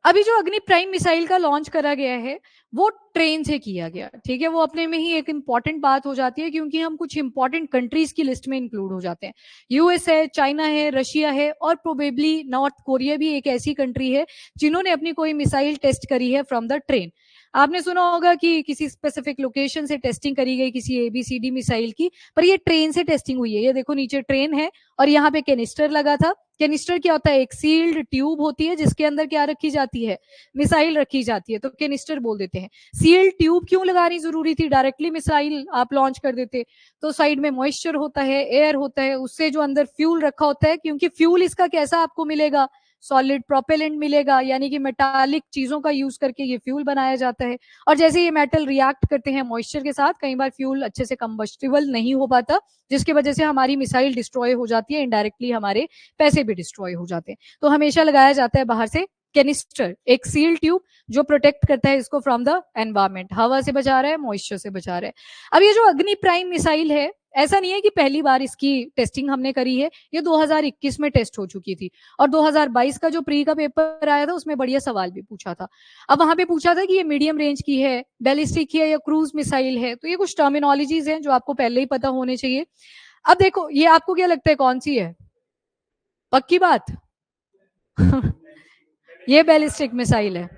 अभी जो Agni prime missile का लॉन्च करा गया है वो ट्रेन से किया गया, ठीक है। वो अपने में ही एक इंपॉर्टेंट बात हो जाती है क्योंकि हम कुछ इंपॉर्टेंट कंट्रीज की लिस्ट में इंक्लूड हो जाते हैं। यूएस है, चाइना है, रशिया है और प्रोबेबली नॉर्थ कोरिया भी एक ऐसी कंट्री है जिन्होंने अपनी कोई मिसाइल टेस्ट करी है फ्रॉम द ट्रेन। आपने सुना होगा कि किसी स्पेसिफिक लोकेशन से टेस्टिंग करी गई किसी एबीसीडी मिसाइल की, पर ये ट्रेन से टेस्टिंग हुई है। ये देखो नीचे ट्रेन है और यहाँ पे कैनिस्टर लगा था। कैनिस्टर क्या होता है? एक सील्ड ट्यूब होती है जिसके अंदर क्या रखी जाती है? मिसाइल रखी जाती है, तो कैनिस्टर बोल देते हैं। सील्ड ट्यूब क्यों लगानी जरूरी थी? डायरेक्टली मिसाइल आप लॉन्च कर देते। तो साइड में मॉइस्चर होता है, एयर होता है, उससे जो अंदर फ्यूल रखा होता है, क्योंकि फ्यूल इसका कैसा आपको मिलेगा? सॉलिड प्रोपेलेंट मिलेगा, यानी कि मेटालिक चीजों का यूज करके ये फ्यूल बनाया जाता है। और जैसे ये मेटल रिएक्ट करते हैं मॉइस्चर के साथ, कई बार फ्यूल अच्छे से कंबस्टिबल नहीं हो पाता, जिसकी वजह से हमारी मिसाइल डिस्ट्रॉय हो जाती है, इनडायरेक्टली हमारे पैसे भी डिस्ट्रॉय हो जाते हैं। तो हमेशा लगाया जाता है बाहर से कैनिस्टर, एक सील ट्यूब जो प्रोटेक्ट करता है इसको फ्रॉम द एनवायरमेंट, हवा से बचा रहा है, मॉइस्चर से बचा रहा है। अब ये जो अग्नि प्राइम मिसाइल है, ऐसा नहीं है कि पहली बार इसकी टेस्टिंग हमने करी है, ये 2021 में टेस्ट हो चुकी थी। और 2022 का जो प्री का पेपर आया था उसमें बढ़िया सवाल भी पूछा था। अब वहां पे पूछा था कि ये मीडियम रेंज की है, बैलिस्टिक है या क्रूज मिसाइल है। तो ये कुछ टर्मिनोलॉजीज हैं जो आपको पहले ही पता होने चाहिए। अब देखो ये आपको क्या लगता है कौन सी है? पक्की बात? ये बैलिस्टिक मिसाइल है।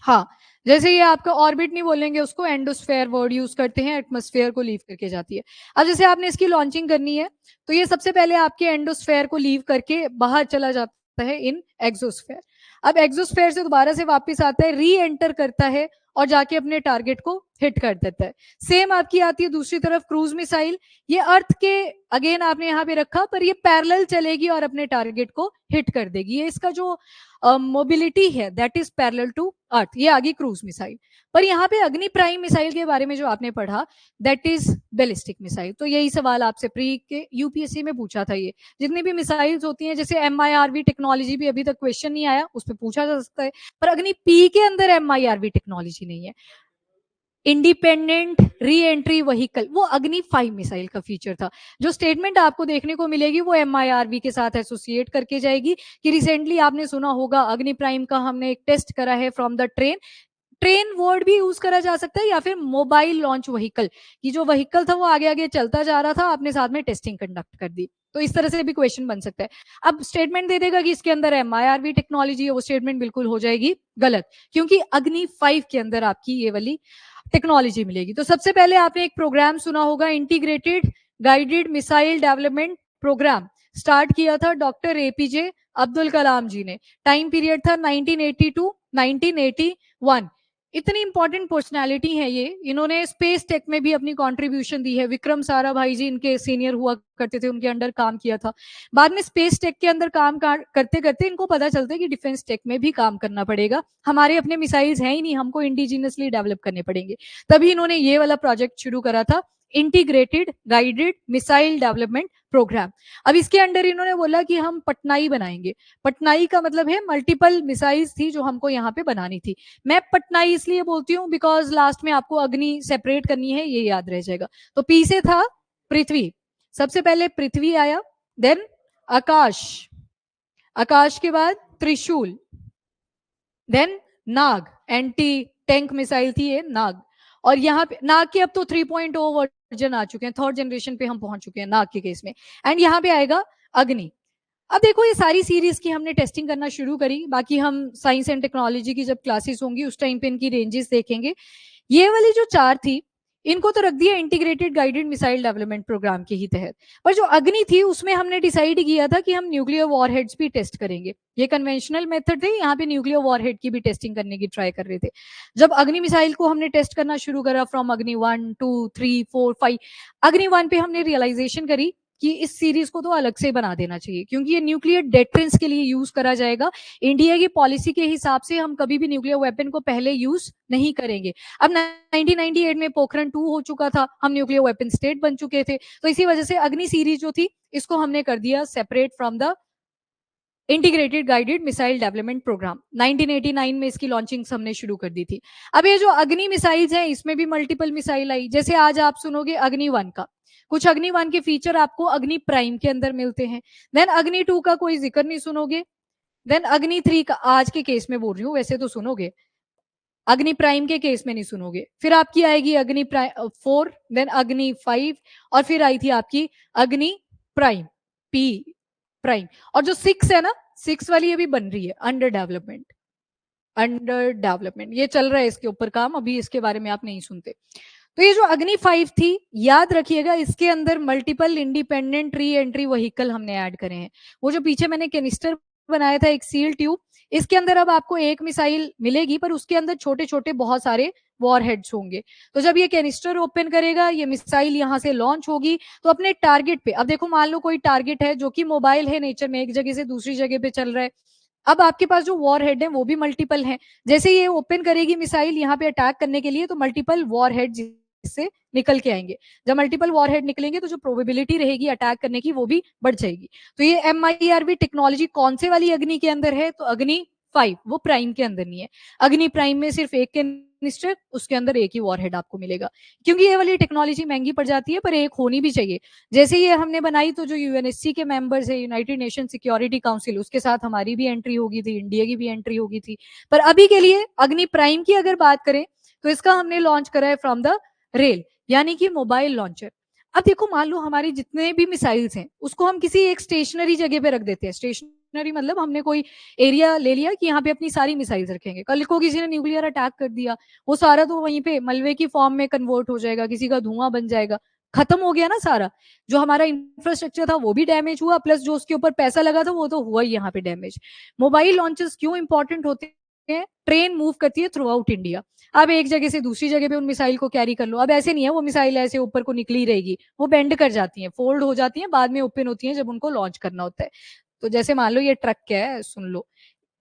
हाँ, जैसे ये आपका ऑर्बिट नहीं बोलेंगे उसको, एंडोस्फेयर वर्ड यूज करते हैं, एटमॉस्फेयर को लीव करके जाती है। अब जैसे आपने इसकी लॉन्चिंग करनी है तो ये सबसे पहले आपके एंडोस्फेयर को लीव करके बाहर चला जाता है इन एक्सोस्फेयर। अब एक्सोस्फेयर से दोबारा से वापस आता है, री एंटर करता है और जाके अपने टारगेट को हिट कर देता है। सेम आपकी आती है दूसरी तरफ क्रूज मिसाइल। ये अर्थ के अगेन आपने यहाँ पे रखा, पर ये पैरेलल चलेगी और अपने टारगेट को हिट कर देगी। ये इसका जो मोबिलिटी है that is parallel to earth. ये आ गई क्रूज मिसाइल। पर यहाँ पे अग्नि प्राइम मिसाइल के बारे में जो आपने पढ़ा दैट इज बैलिस्टिक मिसाइल। तो यही सवाल आपसे प्री के यूपीएससी में पूछा था। ये जितनी भी मिसाइल्स होती हैं, जैसे MIRV टेक्नोलॉजी भी अभी तक क्वेश्चन नहीं आया, उस पर पूछा जा सकता है, पर अग्नि पी के अंदर MIRV टेक्नोलॉजी नहीं है। इंडिपेंडेंट री एंट्री व्हीकल, वो अग्नि 5 मिसाइल का फीचर था। जो स्टेटमेंट आपको देखने को मिलेगी वो MIRV के साथ एसोसिएट करके जाएगी कि रिसेंटली आपने सुना होगा अग्नि प्राइम का हमने एक टेस्ट करा है from the train. Train word भी यूज करा जा सकता है या फिर मोबाइल लॉन्च व्हीकल, कि जो व्हीकल था वो आगे आगे चलता जा रहा था, आपने साथ में टेस्टिंग कंडक्ट कर दी। तो इस तरह से भी क्वेश्चन बन सकता है। अब स्टेटमेंट दे देगा कि इसके अंदर MIRV टेक्नोलॉजी है, वो स्टेटमेंट बिल्कुल हो जाएगी गलत, क्योंकि अग्नि 5 के अंदर आपकी ये वाली टेक्नोलॉजी मिलेगी। तो सबसे पहले आपने एक प्रोग्राम सुना होगा, integrated guided missile development program. Start किया था डॉक्टर APJ अब्दुल कलाम जी ने। टाइम पीरियड था 1980 टू 1981। इतनी इंपॉर्टेंट पर्सनालिटी है ये, इन्होंने स्पेस टेक में भी अपनी कंट्रीब्यूशन दी है। विक्रम साराभाई जी इनके सीनियर हुआ करते थे, उनके अंडर काम किया था। बाद में स्पेस टेक के अंदर काम करते करते इनको पता चलता है कि डिफेंस टेक में भी काम करना पड़ेगा, हमारे अपने मिसाइल्स हैं ही नहीं, हमको इंडिजिनियसली डेवलप करने पड़ेंगे। तभी इन्होंने ये वाला प्रोजेक्ट शुरू करा था, integrated guided missile development program. अब इसके अंडर इन्होंने बोला कि हम पटनाई बनाएंगे। पटनाई का मतलब है मल्टीपल मिसाइल्स थी जो हमको यहाँ पे बनानी थी। मैं पटनाई इसलिए बोलती हूँ बिकॉज लास्ट में आपको अग्नि सेपरेट करनी है, ये याद रह जाएगा। तो पी से था पृथ्वी, सबसे पहले पृथ्वी आया, देन आकाश, आकाश के बाद त्रिशूल, देन नाग, एंटी टैंक मिसाइल थी ये नाग। और यहाँ पे नाग के अब तो 3.0 वर्जन आ चुके हैं, थर्ड जनरेशन पे हम पहुंच चुके हैं नाग के केस में। एंड यहाँ पे आएगा अग्नि। अब देखो ये सारी सीरीज की हमने टेस्टिंग करना शुरू करी, बाकी हम साइंस एंड टेक्नोलॉजी की जब क्लासेस होंगी उस टाइम पे इनकी रेंजेस देखेंगे। ये वाली जो 4 थी इनको तो रख दिया integrated guided missile development program के ही तहत। पर जो अग्नि थी उसमें हमने डिसाइड किया था कि हम न्यूक्लियर वॉरहेड्स भी टेस्ट करेंगे। ये कन्वेंशनल मेथड थे, यहाँ पे न्यूक्लियर वॉरहेड की भी टेस्टिंग करने की ट्राई कर रहे थे। जब अग्नि मिसाइल को हमने टेस्ट करना शुरू करा फ्रॉम अग्नि 1 2 3 4 5, अग्नि 1 पे हमने रियलाइजेशन करी कि इस सीरीज को तो अलग से बना देना चाहिए, क्योंकि ये न्यूक्लियर डेटरेंस के लिए यूज करा जाएगा। इंडिया की पॉलिसी के हिसाब से हम कभी भी न्यूक्लियर वेपन को पहले यूज नहीं करेंगे। अब 1998 में पोखरण 2 हो चुका था, हम न्यूक्लियर वेपन स्टेट बन चुके थे, तो इसी वजह से अग्नि सीरीज जो थी इसको हमने कर दिया separate from the integrated guided missile development program. 1989 में इसकी लॉन्चिंग हमने शुरू कर दी थी। अब ये जो अग्नि मिसाइल्स हैं इसमें भी मल्टीपल मिसाइल आई, जैसे आज आप सुनोगे अग्नि 1 का, कुछ अग्नि 1 के फीचर आपको अग्नि प्राइम के अंदर मिलते हैं। देन अग्नि 2 का कोई जिक्र नहीं सुनोगे, देन अग्नि 3 का, आज के केस में बोल रही हूँ, वैसे तो सुनोगे, अग्नि प्राइम के केस में नहीं सुनोगे। फिर आपकी आएगी अग्नि 4, देन अग्नि 5, और फिर आई थी आपकी अग्नि प्राइम, पी प्राइम। और जो 6 है ना, 6 वाली अभी बन रही है, अंडर डेवलपमेंट, अंडर डेवलपमेंट, ये चल रहा है इसके ऊपर काम, अभी इसके बारे में आप नहीं सुनते। तो ये जो अग्नि 5 थी, याद रखिएगा, इसके अंदर multiple independent re entry vehicle हमने ऐड करे हैं। वो जो पीछे मैंने कैनिस्टर बनाया था, एक सील ट्यूब, इसके अंदर अब आपको एक मिसाइल मिलेगी, पर उसके अंदर छोटे छोटे बहुत सारे वॉर हेड्स होंगे। तो जब ये कैनिस्टर ओपन करेगा, ये मिसाइल यहां से लॉन्च होगी, तो अपने टारगेट पे, अब देखो मान लो कोई टारगेट है जो कि मोबाइल है नेचर में, एक जगह से दूसरी जगह पे चल रहा है, अब आपके पास जो वॉर हेड है वो भी मल्टीपल है। जैसे ये ओपन करेगी मिसाइल यहाँ पे अटैक करने के लिए, तो मल्टीपल वॉर हेड इससे निकल के आएंगे। जब मल्टीपल वॉर हेड निकलेंगे तो जो प्रोबेबिलिटी रहेगी अटैक करने की वो भी बढ़ जाएगी। तो ये MIRV टेक्नोलॉजी कौन से वाली अग्नि के अंदर है? तो अग्नि 5, वो प्राइम के अंदर नहीं है। अग्नि प्राइम में सिर्फ एक कैनिस्टर, उसके अंदर एक ही वॉरहेड आपको मिलेगा, क्योंकि ये वाली टेक्नोलॉजी महंगी पड़ जाती है, पर एक होनी भी चाहिए। जैसे ये हमने बनाई, तो जो UNSC के मेंबर्स है, यूनाइटेड नेशन सिक्योरिटी काउंसिल, उसके साथ हमारी भी एंट्री होगी थी, इंडिया की भी एंट्री होगी थी। पर अभी के लिए अग्नि प्राइम की अगर बात करें, तो इसका हमने लॉन्च करा है फ्रॉम द रेल, यानी कि मोबाइल लॉन्चर। अब देखो, मान लो हमारी जितने भी मिसाइल्स हैं, उसको हम किसी एक स्टेशनरी जगह पे रख देते हैं। स्टेशनरी मतलब हमने कोई एरिया ले लिया कि यहाँ पे अपनी सारी मिसाइल्स रखेंगे। कल को किसी ने न्यूक्लियर अटैक कर दिया, वो सारा तो वहीं पे मलबे की फॉर्म में कन्वर्ट हो जाएगा, किसी का धुआं बन जाएगा, खत्म हो गया ना सारा। जो हमारा इंफ्रास्ट्रक्चर था वो भी डैमेज हुआ, प्लस जो उसके ऊपर पैसा लगा था वो तो हुआ ही यहाँ पे डैमेज। मोबाइल लॉन्चेस क्यों इंपॉर्टेंट होते हैं? ट्रेन मूव करती है थ्रू आउट इंडिया। अब एक जगह से दूसरी जगह पे उन मिसाइल को कैरी कर लो। अब ऐसे नहीं है वो मिसाइल ऐसे ऊपर को निकली रहेगी, वो बेंड कर जाती है, फोल्ड हो जाती है, बाद में ओपन होती है जब उनको लॉन्च करना होता है। तो जैसे मान लो ये ट्रक क्या है, सुन लो,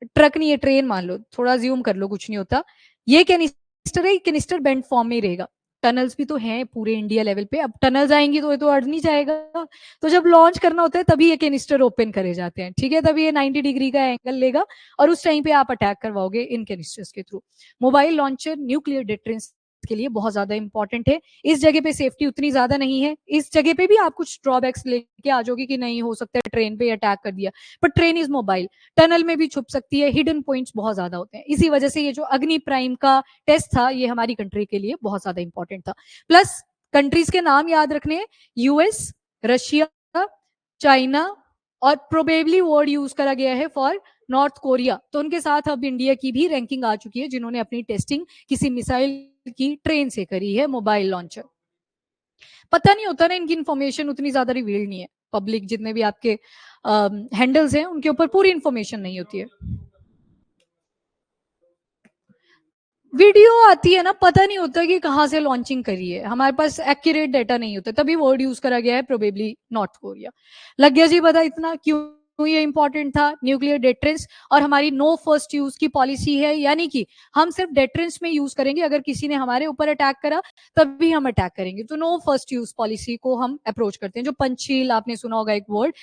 ट्रक नहीं, ये ट्रेन मान लो, थोड़ा ज्यूम कर लो, कुछ नहीं होता। ये कैनिस्टर है, कैनिस्टर बेंड फॉर्म में ही रहेगा। टनल्स भी तो हैं पूरे इंडिया लेवल पे, अब टनल्स आएंगी तो ये तो अड़ नहीं जाएगा। तो जब लॉन्च करना होता है तभी ये कैनिस्टर ओपन करे जाते हैं, ठीक है, तभी ये 90 डिग्री का एंगल लेगा और उस टाइम पे आप अटैक करवाओगे इन कैनिस्टर्स के through. Mobile launcher nuclear deterrence के लिए बहुत ज्यादा इंपॉर्टेंट है। इस जगह पे सेफ्टी उतनी ज्यादा नहीं है, इस जगह पे भी आप कुछ ड्रॉबैक्स लेके आ जाओगे कि नहीं हो सकता है ट्रेन पे अटैक कर दिया, पर ट्रेन इज मोबाइल, टनल में भी छुप सकती है, हिडन पॉइंट्स बहुत ज्यादा होते हैं। इसी वजह से ये जो अग्नि प्राइम का टेस्ट था, ये हमारी कंट्री के लिए बहुत ज्यादा इंपॉर्टेंट था। प्लस कंट्रीज के नाम याद रखने हैं, US, रशिया, चाइना, और प्रोबेबली वर्ड यूज करा गया है फॉर नॉर्थ कोरिया। तो उनके साथ अब इंडिया की भी रैंकिंग आ चुकी है, जिन्होंने अपनी टेस्टिंग किसी मिसाइल की ट्रेन से करी है, मोबाइल लॉन्चर। पता नहीं होता ना, इनकी इंफॉर्मेशन उतनी ज्यादा रिवील्ड नहीं है, पब्लिक जितने भी आपके हैंडल्स हैं उनके ऊपर पूरी इंफॉर्मेशन नहीं होती है। वीडियो आती है ना, पता नहीं होता कि कहाँ से लॉन्चिंग करी है, हमारे पास एक्यूरेट डाटा नहीं होता, तभी वर्ड यूज करा गया है प्रोबेबली नॉर्थ कोरिया। लग गया जी पता इतना क्यों ये इंपॉर्टेंट था, न्यूक्लियर डेटरेंस। और हमारी नो फर्स्ट यूज की पॉलिसी है, यानी कि हम सिर्फ डेटरेंस में यूज करेंगे, अगर किसी ने हमारे ऊपर अटैक करा तभी हम अटैक करेंगे। तो नो फर्स्ट यूज पॉलिसी को हम अप्रोच करते हैं। जो पंचशील आपने सुना होगा एक वर्ड,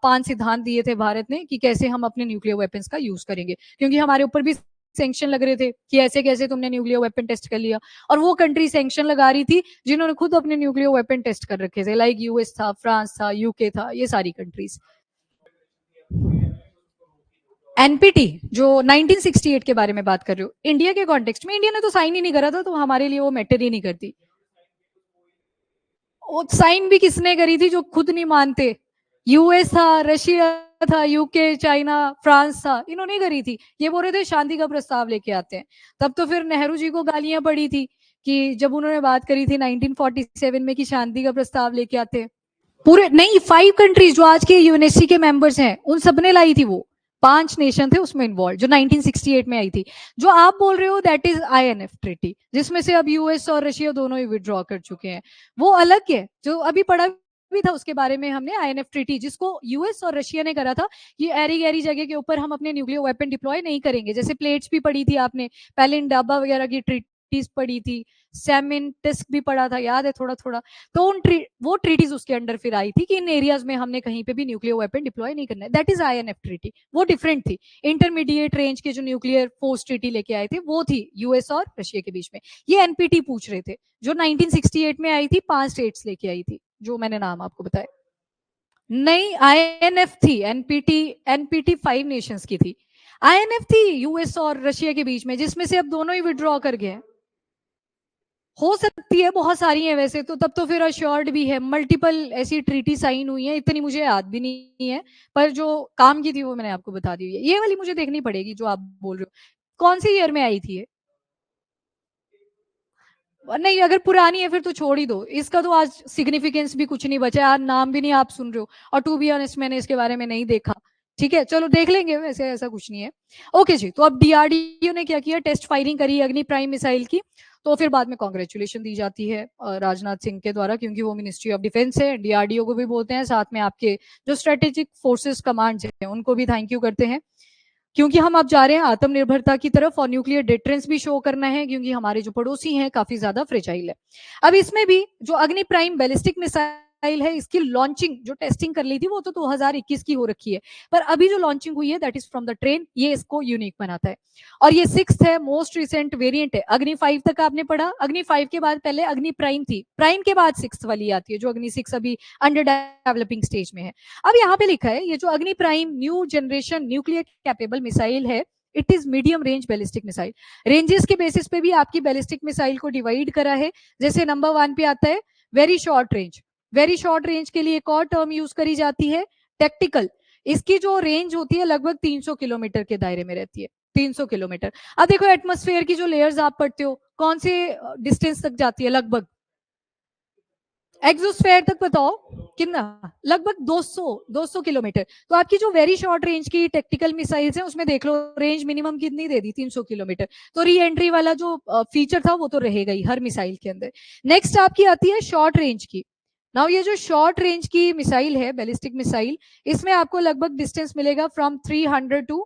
5 सिद्धांत दिए थे भारत ने कि कैसे हम अपने न्यूक्लियर वेपन्स का यूज करेंगे, क्योंकि हमारे ऊपर भी सैंक्शन लग रहे थे कि ऐसे कैसे तुमने न्यूक्लियर वेपन टेस्ट कर लिया। और वो कंट्री सैंक्शन लगा रही थी जिन्होंने खुद अपने न्यूक्लियर वेपन टेस्ट कर रखे थे, लाइक US था, फ्रांस था, UK था, ये सारी कंट्रीज। NPT जो 1968 के बारे में बात कर रहे हो, इंडिया के कॉन्टेक्स्ट में, इंडिया ने तो साइन ही नहीं करा था, तो हमारे लिए वो मैटर ही नहीं करती। वो साइन भी किसने करी थी जो खुद नहीं मानते? US था, रशिया था, UK, चाइना, फ्रांस था, इन्होंने करी थी। ये बोल रहे थे शांति का प्रस्ताव लेके आते हैं। तब तो फिर नेहरू जी को गालियां पड़ी थी कि जब उन्होंने बात करी थी 1947 में कि शांति का प्रस्ताव लेके आते हैं। पूरे नहीं, 5 कंट्रीज जो आज के यूएनएससी के मेंबर्स हैं, उन सबने लाई थी वो। 5 नेशन थे उसमें इन्वॉल्व, जो 1968 में आई थी। जो आप बोल रहे हो दैट इज INF ट्रीटी, जिसमें से अब US और रशिया दोनों ही विड्रॉ कर चुके हैं। वो अलग है, जो अभी पढ़ा भी था उसके बारे में हमने, INF ट्रीटी, जिसको US और रशिया ने करा था। ये एरी गैरी जगह के ऊपर हम अपने न्यूक्लियर वेपन डिप्लॉय नहीं करेंगे। जैसे प्लेट्स भी पढ़ी थी आपने, पहले इंडाबा वगैरह की ट्रीटीज पढ़ी थी, सेमिनटिस्क भी पढ़ा था, याद है थोड़ा थोड़ा। तो वो ट्रीटीज उसके अंडर फिर आई थी कि इन एरियाज में हमने कहीं पे भी न्यूक्लियर वेपन डिप्लॉय नहीं करना है। दैट इज INF ट्रीटी, वो डिफरेंट थी। इंटरमीडिएट रेंज के जो न्यूक्लियर फोर्स ट्रीटी लेके आए थे वो थी US और रशिया के बीच में। ये NPT पूछ रहे थे, जो 1968 में आई थी, 5 स्टेट्स लेके आई थी, जो मैंने नाम आपको बताया। नहीं, INF थी, NPT 5 नेशंस की थी। INF थी यूएस और रशिया के बीच में, जिसमें से अब दोनों ही विड्रॉ कर गए। हो सकती है, बहुत सारी हैं वैसे तो, तब तो फिर अश्योर्ड भी है, मल्टीपल ऐसी ट्रीटी साइन हुई है, इतनी मुझे याद भी नहीं है, पर जो काम की थी वो मैंने आपको बता दी है। ये वाली मुझे देखनी पड़ेगी जो आप बोल रहे हो, कौन सी ईयर में आई थी ये? नहीं, अगर पुरानी है फिर तो छोड़ ही दो, इसका तो आज सिग्निफिकेंस भी कुछ नहीं बचा, आज नाम भी नहीं आप सुन रहे हो, और टू बी ऑनेस्ट मैंने इसके बारे में नहीं देखा। ठीक है, चलो देख लेंगे, वैसे ऐसा कुछ नहीं है। ओके जी, तो अब डीआरडीओ ने क्या किया, टेस्ट फायरिंग करी अग्नि प्राइम मिसाइल की, तो फिर बाद में कांग्रेचुलेशन दी जाती है राजनाथ सिंह के द्वारा, क्योंकि वो मिनिस्ट्री ऑफ डिफेंस है, डीआरडीओ को भी बोलते हैं, साथ में आपके जो स्ट्रेटेजिक फोर्सेस कमांड है उनको भी थैंक यू करते हैं, क्योंकि हम अब जा रहे हैं आत्मनिर्भरता की तरफ, और न्यूक्लियर डिटरेंस भी शो करना है, क्योंकि हमारे जो पड़ोसी हैं काफी ज्यादा फ्रेजाइल है। अब इसमें भी जो अग्नि प्राइम बैलिस्टिक मिसाइल है, इसकी लॉन्चिंग जो टेस्टिंग कर ली थी वो तो 2021 की हो रखी है, पर अभी जो लॉन्चिंग हुई है that is from the train, ये इसको यूनिक बनाता है। और ये 6th है, मोस्ट रिसेंट वेरिएंट है। अग्नि 5 तक आपने पढ़ा, अग्नि 5 के बाद पहले अग्नि प्राइम थी, प्राइम के बाद 6th वाली आती है, जो अग्नि 6 अभी अंडर डेवलपिंग स्टेज में है। अब यहाँ पे लिखा है, ये जो Agni prime new generation nuclear capable missile है, it is medium range ballistic missile. Ranges के बेसिस पे भी आपकी बैलिस्टिक मिसाइल को डिवाइड करा है, जैसे नंबर 1 पे आता है very short range, very short range के लिए एक और टर्म यूज करी जाती है टैक्टिकल। इसकी जो रेंज होती है लगभग 300 किलोमीटर के दायरे में रहती है, 300 किलोमीटर। अब देखो एटमॉस्फेयर की जो लेयर्स आप पढ़ते हो, कौन से डिस्टेंस तक जाती है लगभग, एक्सोस्फेयर तक बताओ कितना, लगभग 200 किलोमीटर। तो आपकी जो वेरी शॉर्ट रेंज की टेक्टिकल मिसाइल्स हैं उसमें देख लो रेंज मिनिमम कितनी दे दी, 300 किलोमीटर। तो री एंट्री वाला जो फीचर था वो तो रहेगा ही हर मिसाइल के अंदर। नेक्स्ट आपकी आती है शॉर्ट रेंज की। नाउ ये जो शॉर्ट रेंज की मिसाइल है, बैलिस्टिक मिसाइल, इसमें आपको लगभग डिस्टेंस मिलेगा फ्रॉम 300 टू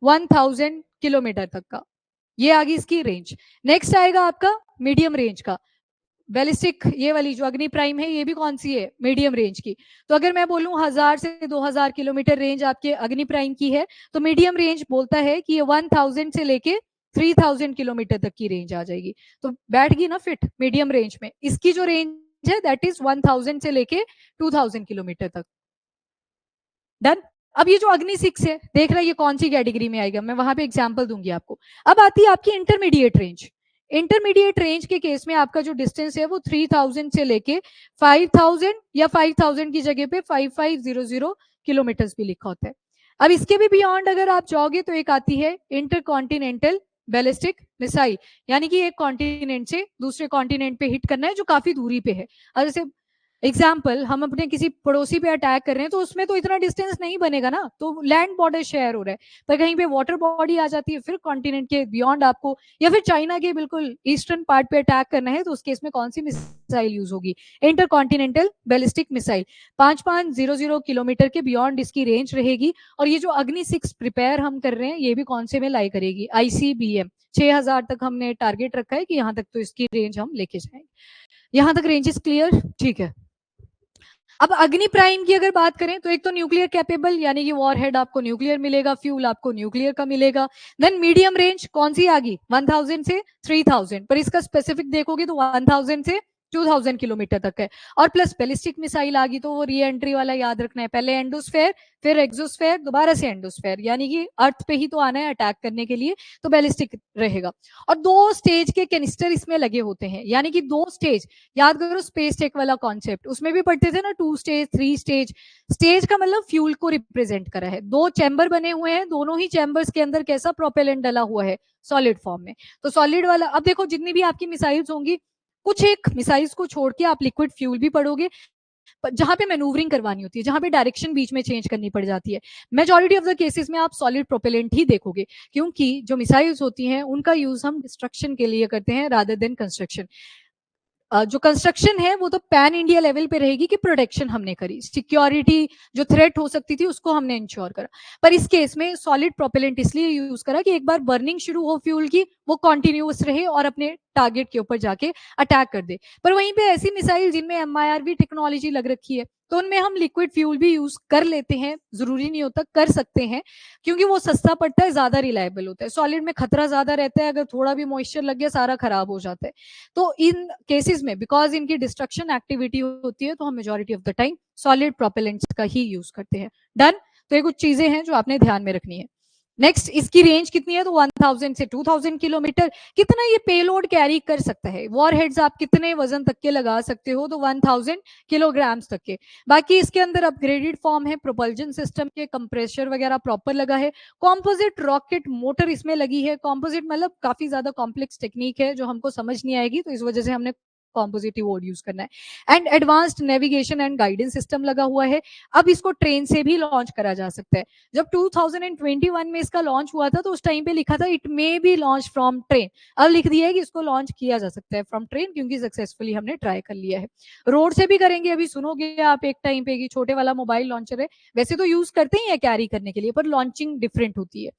1000 किलोमीटर तक का, ये आ गई इसकी रेंज। नेक्स्ट आएगा आपका मीडियम रेंज का बैलिस्टिक, ये वाली जो अग्नि प्राइम है ये भी कौन सी है, मीडियम रेंज की। तो अगर मैं बोलूं 1000 से 2000 किलोमीटर रेंज आपके अग्नि प्राइम की है, तो मीडियम रेंज बोलता है कि ये 1000 से लेके 3000 किलोमीटर तक की रेंज आ जाएगी। तो बैठ गई ना फिट मीडियम रेंज में। इसकी जो रेंज है दैट इज 1000 से लेके 2000 किलोमीटर तक। डन। अब ये जो अग्नि 6 है, देख रहा है ये कौन सी कैटेगरी में आएगा, मैं वहां पे एग्जांपल दूंगी आपको। अब आती है आपकी इंटरमीडिएट रेंज। इंटरमीडिएट रेंज के केस में आपका जो डिस्टेंस है वो 3000 से लेके 5000 या 5000 की जगह पे 5500 किलोमीटर भी लिखा होता है। अब इसके भी बियॉन्ड अगर आप जाओगे तो एक आती है इंटरकॉन्टिनेंटल बैलिस्टिक मिसाइल, यानी कि एक कॉन्टिनेंट से दूसरे कॉन्टिनेंट पे हिट करना है जो काफी दूरी पे है। और जैसे एग्जाम्पल, हम अपने किसी पड़ोसी पे अटैक कर रहे हैं तो उसमें तो इतना डिस्टेंस नहीं बनेगा ना, तो लैंड बॉर्डर शेयर हो रहा है, पर कहीं पे वाटर बॉडी आ जाती है, फिर कॉन्टिनेंट के बियॉन्ड आपको, या फिर चाइना के बिल्कुल ईस्टर्न पार्ट पे अटैक करना है, तो उस केस में कौन सी मिसाइल यूज होगी, inter continental ballistic missile. 5500 kilometre के बियॉन्ड इसकी रेंज रहेगी। और ये जो अग्नि 6 प्रिपेयर हम कर रहे हैं, ये भी कौन से में लाई करेगी, ICBM। 6000 तक हमने टारगेट रखा है कि यहाँ तक तो इसकी रेंज हम लेके जाएंगे। यहाँ तक रेंज इज क्लियर, ठीक है। अब अग्नि प्राइम की अगर बात करें तो एक तो न्यूक्लियर कैपेबल, यानी कि वॉर हेड आपको न्यूक्लियर मिलेगा, फ्यूल आपको न्यूक्लियर का मिलेगा। देन मीडियम रेंज कौन सी आ गई, 1000 से 3000, पर इसका स्पेसिफिक देखोगे तो 1000 से 2000 किलोमीटर तक है। और प्लस बैलिस्टिक मिसाइल आ गई तो वो री एंट्री वाला याद रखना है, पहले एंडोस्फेयर फिर एक्सोस्फेयर दोबारा से एंडोस्फेयर, यानी कि अर्थ पे ही तो आना है अटैक करने के लिए, तो बैलिस्टिक रहेगा। और 2 स्टेज के कैनिस्टर इसमें लगे होते हैं, यानी कि 2 स्टेज, याद करो स्पेस टेक वाला कॉन्सेप्ट, उसमें भी पढ़ते थे ना 2 स्टेज 3 स्टेज। स्टेज का मतलब फ्यूल को रिप्रेजेंट करा है, 2 चैम्बर बने हुए हैं, दोनों ही चैम्बर्स के अंदर कैसा प्रोपेलेंट डला हुआ है, सॉलिड फॉर्म में। तो सॉलिड वाला, अब देखो जितनी भी आपकी मिसाइल्स होंगी, कुछ एक मिसाइल्स को छोड़ के आप लिक्विड फ्यूल भी पढ़ोगे, जहां पे मैनूवरिंग करवानी होती है, जहां पे डायरेक्शन बीच में चेंज करनी पड़ जाती है, मेजॉरिटी ऑफ द केसेस में आप सॉलिड प्रोपेलेंट ही देखोगे, क्योंकि जो मिसाइल्स होती हैं उनका यूज हम डिस्ट्रक्शन के लिए करते हैं रादर देन कंस्ट्रक्शन। जो कंस्ट्रक्शन है वो तो पैन इंडिया लेवल पे रहेगी कि प्रोटेक्शन हमने करी, सिक्योरिटी जो थ्रेट हो सकती थी उसको हमने इंश्योर करा। पर इस केस में सॉलिड प्रोपेलेंट इसलिए यूज करा कि एक बार बर्निंग शुरू हो फ्यूल की, वो कॉन्टिन्यूस रहे और अपने टारगेट के ऊपर जाके अटैक कर दे। पर वहीं पे ऐसी मिसाइल जिनमें MIRV टेक्नोलॉजी लग रखी है, तो उनमें हम लिक्विड फ्यूल भी यूज कर लेते हैं, जरूरी नहीं होता, कर सकते हैं, क्योंकि वो सस्ता पड़ता है, ज्यादा रिलायबल होता है। सॉलिड में खतरा ज्यादा रहता है, अगर थोड़ा भी मॉइस्चर लग गया सारा खराब हो जाता है। तो इन केसेस में बिकॉज इनकी डिस्ट्रक्शन एक्टिविटी होती है, तो हम majority of the time solid propellants का ही यूज करते हैं। डन। तो ये कुछ चीजें हैं जो आपने ध्यान में रखनी है। नेक्स्ट इसकी रेंज कितनी है, तो 1000 से 2000 किलोमीटर। कितना ये पेलोड कैरी कर सकता है, वॉर हेड्स आप कितने वजन तक के लगा सकते हो, तो 1000 किलोग्राम्स तक के। बाकी इसके अंदर अपग्रेडेड फॉर्म है, प्रोपल्जन सिस्टम के, कंप्रेसर वगैरह प्रॉपर लगा है, कॉम्पोजिट रॉकेट मोटर इसमें लगी है। कॉम्पोजिट मतलब काफी ज्यादा कॉम्प्लेक्स टेक्निक है जो हमको समझ नहीं आएगी, तो इस वजह से हमने कॉम्पोजिटिव वर्ड यूज करना है। And advanced navigation and guidance system लगा हुआ है। अब इसको ट्रेन से भी लॉन्च करा जा सकता है। जब 2021 में इसका लॉन्च हुआ था तो उस टाइम पे लिखा था it may be launch from train, अब लिख दिया है कि इसको लॉन्च किया जा सकता है फ्रॉम ट्रेन, क्योंकि सक्सेसफुली हमने ट्राई कर लिया है। रोड से भी करेंगे, अभी सुनोगे आप एक टाइम पे कि छोटे वाला मोबाइल लॉन्चर है, वैसे तो यूज करते ही है कैरी करने के लिए, पर लॉन्चिंग डिफरेंट होती है।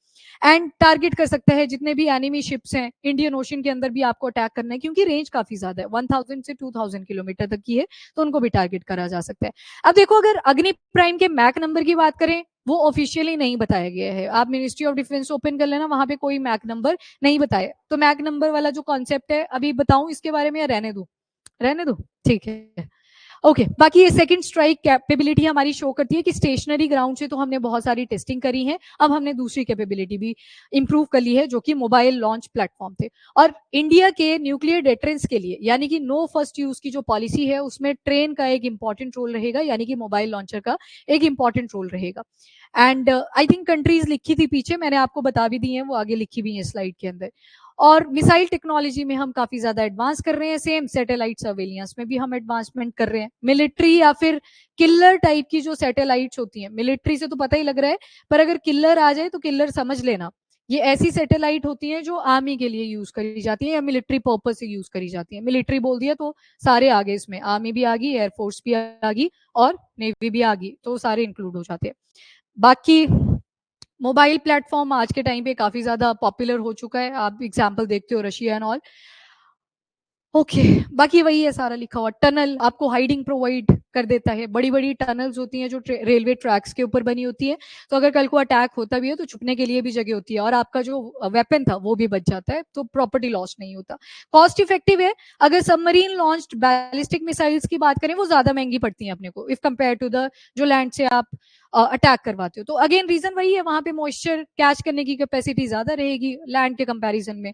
एंड टारगेट कर सकता है जितने भी एनिमी शिप्स हैं इंडियन ओशन के अंदर भी आपको अटैक करना है, क्योंकि रेंज काफी ज्यादा है, 1000 से 2000 किलोमीटर तक की है, तो उनको भी टारगेट करा जा सकता है। अब देखो, अगर अग्नि प्राइम के मैक नंबर की बात करें, वो ऑफिशियली नहीं बताया गया है। आप मिनिस्ट्री ऑफ डिफेंस ओपन कर लेना, वहां पे कोई मैक नंबर नहीं बताया। तो मैक नंबर वाला जो कॉन्सेप्ट है, अभी बताऊं इसके बारे में या रहने दो? रहने दो, ठीक है। ओके बाकी ये सेकंड स्ट्राइक कैपेबिलिटी हमारी शो करती है कि स्टेशनरी ग्राउंड से तो हमने बहुत सारी टेस्टिंग करी है, अब हमने दूसरी कैपेबिलिटी भी इंप्रूव कर ली है, जो कि मोबाइल लॉन्च प्लेटफॉर्म थे। और इंडिया के न्यूक्लियर डेटरेंस के लिए, यानी कि नो फर्स्ट यूज की जो पॉलिसी है, उसमें ट्रेन का एक इंपॉर्टेंट रोल रहेगा, यानी कि मोबाइल लॉन्चर का एक इंपॉर्टेंट रोल रहेगा। एंड आई थिंक कंट्रीज लिखी थी पीछे, मैंने आपको बता भी दी है, वो आगे लिखी भी है स्लाइड के अंदर। और मिसाइल टेक्नोलॉजी में हम काफी ज्यादा एडवांस कर रहे हैं, सेम सैटेलाइट सर्वेलियंस में भी हम एडवांसमेंट कर रहे हैं। मिलिट्री या फिर किलर टाइप की जो सैटेलाइट्स होती हैं, मिलिट्री से तो पता ही लग रहा है, पर अगर किलर आ जाए तो किलर समझ लेना, ये ऐसी सैटेलाइट होती हैं जो आर्मी के लिए यूज करी जाती है या मिलिट्री पर्पज से यूज करी जाती है। मिलिट्री बोल दिया तो सारे आ गए इसमें, आर्मी भी आ गई, एयरफोर्स भी आ गई और नेवी भी आ गई, तो सारे इंक्लूड हो जाते हैं। बाकी मोबाइल प्लेटफॉर्म आज के टाइम पे काफी ज्यादा पॉपुलर हो चुका है, आप एग्जांपल देखते हो रशिया एंड ऑल। ओके बाकी वही है सारा लिखा हुआ। टनल आपको हाइडिंग प्रोवाइड कर देता है, बड़ी बड़ी टनल्स होती हैं जो रेलवे ट्रैक्स के ऊपर बनी होती है, तो अगर कल को अटैक होता भी है तो छुपने के लिए भी जगह होती है, और आपका जो वेपन था वो भी बच जाता है, तो प्रॉपर्टी लॉस नहीं होता। कॉस्ट इफेक्टिव है। अगर सबमरीन लॉन्च्ड बैलिस्टिक मिसाइल्स की बात करें, वो ज्यादा महंगी पड़ती है अपने को इफ कंपेयर टू द जो लैंड से आप अटैक करवाते हो। तो अगेन रीजन वही है, वहां पे मॉइस्चर कैच करने की कैपेसिटी ज्यादा रहेगी लैंड के कंपैरिजन में,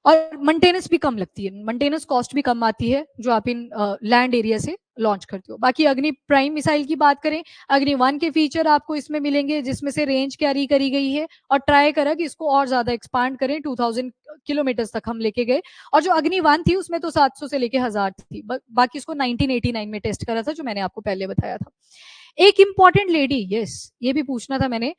और मेंटेनेंस भी कम लगती है, मेंटेनेंस कॉस्ट भी कम आती है जो आप इन लैंड एरिया से लॉन्च करते हो। बाकी अग्नि प्राइम मिसाइल की बात करें, अग्नि 1 के फीचर आपको इसमें मिलेंगे, जिसमें से रेंज कैरी करी गई है, और ट्राई करा कि इसको और ज्यादा एक्सपांड करें, 2000 किलोमीटर तक हम लेके गए। और जो अग्नि 1 थी उसमें तो 700 से लेके 1000 थी, बाकी इसको 1989 में टेस्ट करा था, जो मैंने आपको पहले बताया था। एक इंपॉर्टेंट लेडी, यस ये भी पूछना था मैंने,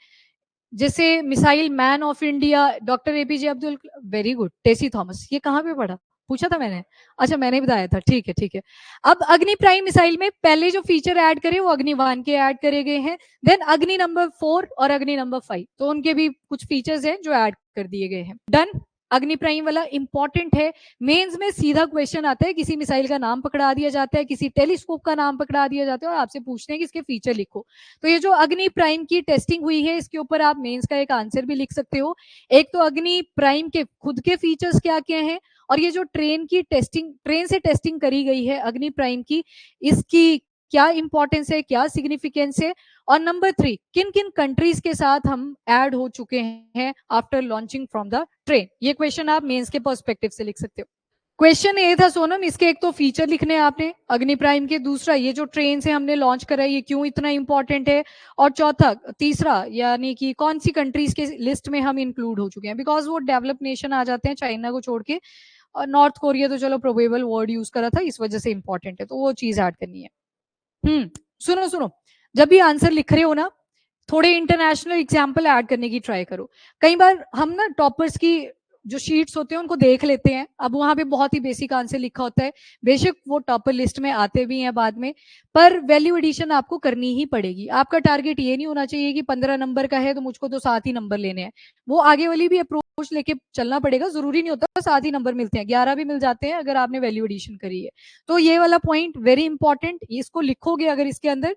जैसे missile man of India doctor APJ Abdul, very good, Tessy Thomas, ये कहाँ पे पढ़ा, पूछा था मैंने? अच्छा मैंने बताया था, ठीक है ठीक है। अब अग्नि प्राइम मिसाइल में पहले जो फीचर ऐड करे वो अग्नि 1 के ऐड करे गए हैं, देन अग्नि नंबर 4 और अग्नि नंबर 5, तो उनके भी कुछ फीचर्स हैं जो ऐड कर दिए गए हैं। डन। अग्नि प्राइम वाला इंपॉर्टेंट है, मेंस में सीधा क्वेश्चन आता है, किसी मिसाइल का नाम पकड़ा दिया जाता है, किसी टेलीस्कोप का नाम पकड़ा दिया जाता है, और आपसे पूछते हैं कि इसके फीचर लिखो। तो ये जो अग्नि प्राइम की टेस्टिंग हुई है, इसके ऊपर आप मेंस का एक आंसर भी लिख सकते हो। एक तो अग्नि प्राइम के खुद के फीचर्स क्या क्या हैं, और ये जो ट्रेन की टेस्टिंग, ट्रेन से टेस्टिंग करी गई है अग्नि प्राइम की, इसकी क्या इंपॉर्टेंस है, क्या सिग्निफिकेंस है, और नंबर 3 किन किन कंट्रीज के साथ हम ऐड हो चुके हैं after launching from the train. ये क्वेश्चन आप मेंस के पर्सपेक्टिव से लिख सकते हो। क्वेश्चन ये था सोनम, इसके एक तो फीचर लिखने हैं आपने अग्नि प्राइम के, दूसरा ये जो ट्रेन से हमने लॉन्च करा है ये क्यों इतना इंपॉर्टेंट है, और चौथा तीसरा यानी कि कौन सी कंट्रीज के लिस्ट में हम इंक्लूड हो चुके हैं, बिकॉज वो डेवलप नेशन आ जाते हैं चाइना को छोड़ के, और नॉर्थ कोरिया तो चलो प्रोबेबल वर्ड यूज करा था, इस वजह से इंपॉर्टेंट है, तो वो चीज ऐड करनी है। सुनो सुनो, जब भी आंसर लिख रहे हो ना, थोड़े इंटरनेशनल एग्जाम्पल ऐड करने की ट्राई करो। कई बार हम ना टॉपर्स की जो शीट्स होते हैं उनको देख लेते हैं, अब वहां पे बहुत ही बेसिक आंसर लिखा होता है, बेशक वो टॉपर लिस्ट में आते भी हैं बाद में, पर वैल्यू एडिशन आपको करनी ही पड़ेगी। आपका टारगेट ये नहीं होना चाहिए कि 15 नंबर का है तो मुझको तो 7 ही नंबर लेने हैं, वो आगे वाली भी अप्रोच लेके चलना पड़ेगा, जरूरी नहीं होता 7 ही नंबर मिलते हैं, 11 भी मिल जाते हैं अगर आपने वैल्यू एडिशन करी है। तो ये वाला पॉइंट वेरी इंपॉर्टेंट, इसको लिखोगे अगर इसके अंदर